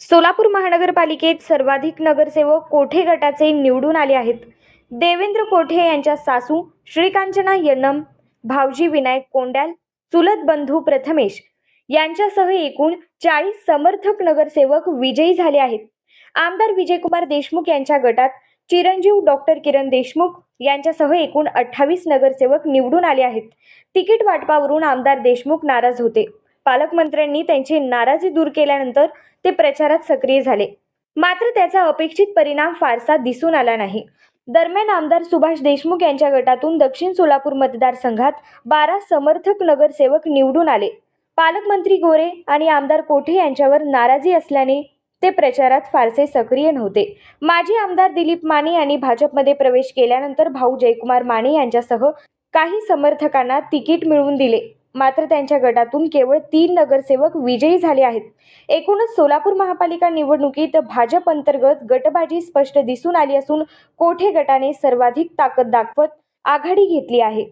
सोलापूर महानगरपालिकेत सर्वाधिक नगरसेवक कोठे गटाचे निवडून आले आहेत. देवेंद्र कोठे यांच्या सासू श्रीकांचना यन्नम, भाऊजी विनायक कोंड्याल, चुलत बंधू प्रथमेश यांच्यासह एकूण 40 समर्थक नगरसेवक विजयी झाले आहेत. आमदार विजयकुमार देशमुख यांच्या गटात चिरंजीव डॉक्टर किरण देशमुख यांच्यासह एकूण 28 नगरसेवक निवडून आले आहेत. तिकीट वाटपावरून आमदार देशमुख नाराज होते. पालकमंत्र्यांनी त्यांची नाराजी दूर केल्यानंतर ते प्रचारात सक्रिय झाले, मात्र त्याचा अपेक्षित परिणाम फारसा दिसून आला नाही. दरम्यान आमदार सुभाष देशमुख यांच्या गटातून दक्षिण सोलापूर मतदारसंघात 12 समर्थक नगरसेवक निवडून आले. पालकमंत्री गोरे आणि आमदार कोठे यांच्यावर नाराजी असल्याने ते प्रचारात फारसे सक्रिय नव्हते. माजी आमदार दिलीप माने यांनी भाजपमध्ये प्रवेश केल्यानंतर भाऊ जयकुमार माने यांच्यासह काही समर्थकांना तिकीट मिळवून दिले, मात्र त्यांच्या गटातून केवळ 3 नगरसेवक विजयी झाले आहेत. एकूणच सोलापूर महापालिका निवडणुकीत भाजप अंतर्गत गटबाजी स्पष्ट दिसून आली असून कोठे गटाने सर्वाधिक ताकद दाखवत आघाडी घेतली आहे.